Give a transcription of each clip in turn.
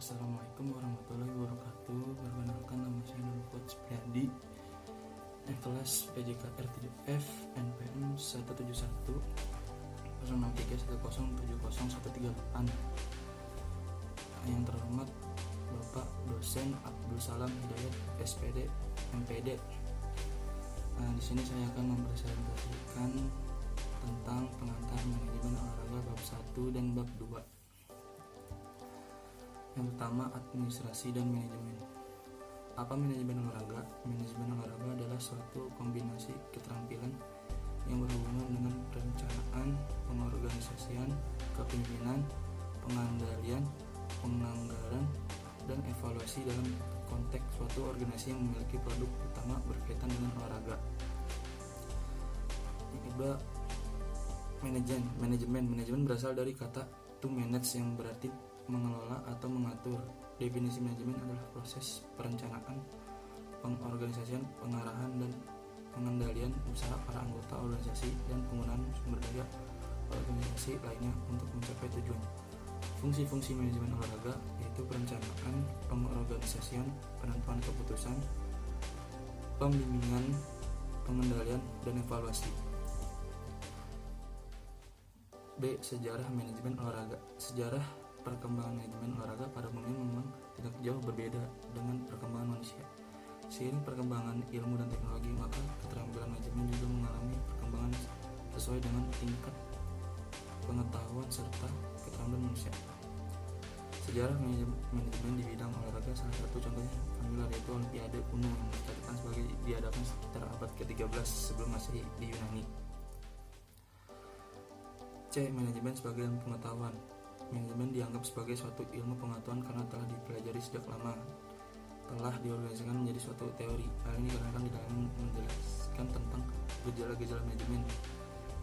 Assalamualaikum warahmatullahi wabarakatuh. Perkenalkan, nama saya Nurul Coach Priadi, kelas PJKR 7F NPM 171 06310700138. Yang terhormat Bapak Dosen Abdul Salam Hidayat SPD MPD. Di sini saya akan mempresentasikan tentang pengantar manajemen olahraga bab 1 dan bab 2. Yang pertama, administrasi dan manajemen. Apa manajemen olahraga? Manajemen olahraga adalah suatu kombinasi keterampilan yang berhubungan dengan perencanaan, pengorganisasian, kepemimpinan, pengandalian, penganggaran, dan evaluasi dalam konteks suatu organisasi yang memiliki produk utama berkaitan dengan olahraga. Yang kedua, manajemen berasal dari kata to manage yang berarti mengelola atau mengatur. Definisi manajemen adalah proses perencanaan, pengorganisasian, pengarahan, dan pengendalian usaha para anggota organisasi dan penggunaan sumber daya organisasi lainnya untuk mencapai tujuan. Fungsi-fungsi manajemen olahraga yaitu perencanaan, pengorganisasian, penentuan keputusan, pembimbingan, pengendalian, dan evaluasi. B. Sejarah manajemen olahraga. Sejarah perkembangan manajemen olahraga pada umumnya memang tidak jauh berbeda dengan perkembangan manusia. Seiring perkembangan ilmu dan teknologi, maka keterampilan manajemen juga mengalami perkembangan sesuai dengan tingkat pengetahuan serta keterampilan manusia. Sejarah manajemen di bidang olahraga salah satu contohnya familiar yaitu Olimpiade kuno yang dicatatkan sebagai diadakan sekitar abad ke-13 sebelum Masehi di Yunani. C. Manajemen sebagai ilmu pengetahuan. Manajemen dianggap sebagai suatu ilmu pengetahuan karena telah dipelajari sejak lama, telah diorganisasikan menjadi suatu teori. Hal ini dikarenakan di dalam menjelaskan tentang gejala-gejala manajemen.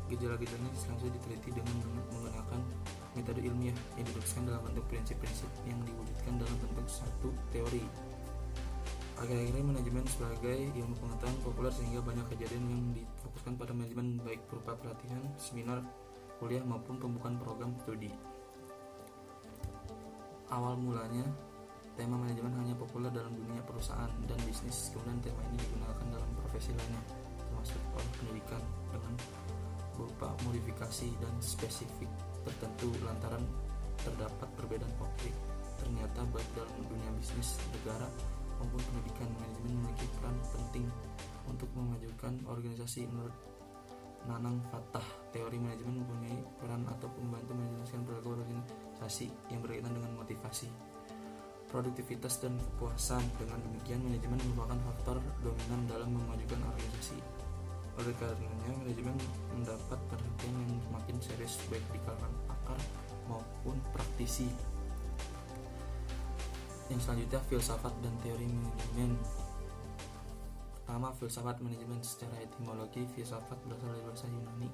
Gejala-gejala ini selanjutnya diteliti dengan menggunakan metode ilmiah yang dirumuskan dalam bentuk prinsip-prinsip yang diwujudkan dalam bentuk satu teori. Akhir-akhir ini manajemen sebagai ilmu pengetahuan populer sehingga banyak kejadian yang difokuskan pada manajemen baik berupa pelatihan, seminar, kuliah maupun pembukaan program studi. Awal mulanya, tema manajemen hanya populer dalam dunia perusahaan dan bisnis, kemudian tema ini digunakan dalam profesi lainnya, termasuk oleh pendidikan dengan berupa modifikasi dan spesifik tertentu lantaran terdapat perbedaan optik. Ternyata baik dalam dunia bisnis, negara, maupun pendidikan, manajemen memiliki peran penting untuk memajukan organisasi. Menurut Nanang Fatah, teori manajemen mempunyai peran atau membantu menjelaskan perilaku organisasi yang berkaitan dengan motivasi, produktivitas, dan kepuasan. Dengan demikian, manajemen merupakan faktor dominan dalam memajukan organisasi. Oleh karenanya, manajemen mendapat perhatian yang semakin serius baik di kalangan pakar maupun praktisi. Yang selanjutnya, filsafat dan teori manajemen. Pertama, filsafat manajemen. Secara etimologi, filsafat berasal dari bahasa Yunani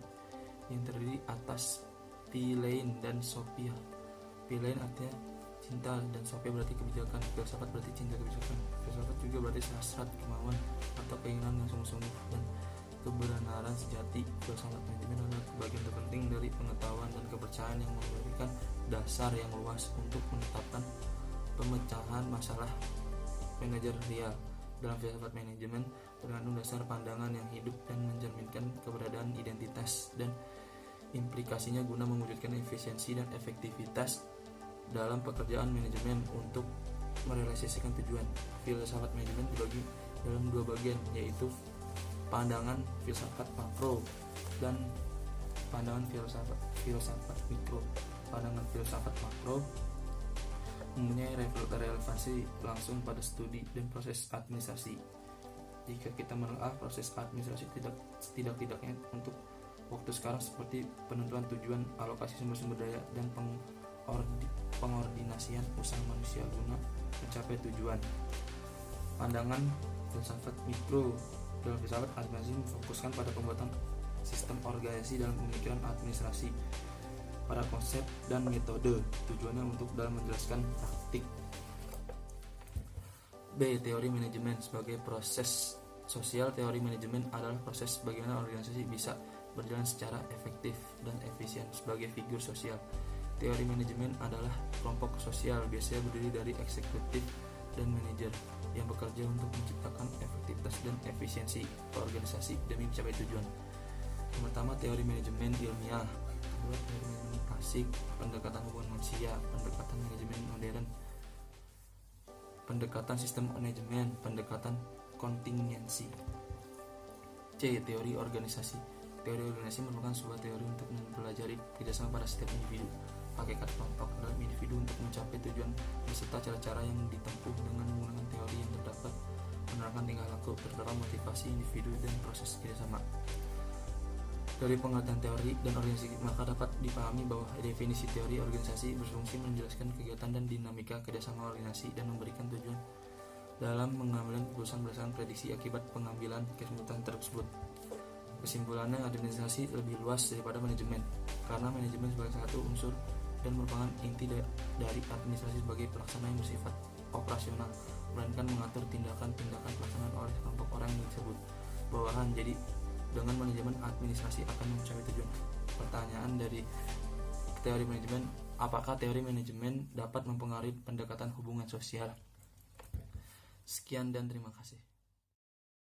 yang terdiri atas philein dan sophia. Philein artinya cinta dan sophia berarti kebijakan. Filsafat berarti cinta kebijakan. Filsafat juga berarti hasrat, kemauan, atau keinginan yang sungguh-sungguh dan kebenaran sejati. Filsafat manajemen adalah bagian terpenting dari pengetahuan dan kepercayaan yang memberikan dasar yang luas untuk menetapkan pemecahan masalah manajerial. Dalam filsafat manajemen terkandung dasar pandangan yang hidup dan mencerminkan keberadaan identitas dan implikasinya guna mewujudkan efisiensi dan efektivitas dalam pekerjaan manajemen untuk merealisasikan tujuan. Filsafat manajemen dibagi dalam dua bagian, yaitu pandangan filsafat makro dan pandangan filsafat mikro. Pandangan filsafat makro mempunyai relevansi langsung pada studi dan proses administrasi. Jika kita menelaah proses administrasi tidak-tidaknya untuk waktu sekarang seperti penentuan tujuan, alokasi sumber-sumber daya, dan pengordinasian usaha manusia guna mencapai tujuan. Pandangan filsafat mikro. Dalam filsafat administrasi memfokuskan pada pembuatan sistem organisasi dalam pemikiran administrasi pada konsep dan metode, tujuannya untuk dalam menjelaskan praktik. B. Teori manajemen sebagai proses sosial. Teori manajemen adalah proses bagaimana organisasi bisa berjalan secara efektif dan efisien sebagai figur sosial Teori manajemen adalah kelompok sosial biasanya berdiri dari eksekutif dan manajer yang bekerja untuk menciptakan efektivitas dan efisiensi organisasi demi mencapai tujuan. Yang pertama, teori manajemen ilmiah. Kedua, teori manajemen klasik, pendekatan hubungan manusia, pendekatan manajemen modern, pendekatan sistem manajemen, pendekatan kontingensi. C. Teori organisasi. Teori organisasi merupakan sebuah teori untuk mempelajari kerjasama pada setiap individu, hakikat kelompok dalam individu untuk mencapai tujuan beserta cara-cara yang ditempuh dengan menggunakan teori yang terdapat, menerangkan tingkah laku, terdapat motivasi individu dan proses kerjasama. Dari pengertian teori dan organisasi maka dapat dipahami bahwa definisi teori organisasi berfungsi menjelaskan kegiatan dan dinamika kerjasama organisasi dan memberikan tujuan dalam mengambil keputusan berdasarkan prediksi akibat pengambilan keputusan tersebut. Kesimpulannya, administrasi lebih luas daripada manajemen, karena manajemen sebagai satu unsur dan merupakan inti dari administrasi sebagai pelaksana yang bersifat operasional, melainkan mengatur tindakan-tindakan pelaksanaan oleh kelompok orang yang disebut bawahan. Jadi, dengan manajemen administrasi akan mencapai tujuan. Pertanyaan dari teori manajemen, apakah teori manajemen dapat mempengaruhi pendekatan hubungan sosial? Sekian dan terima kasih.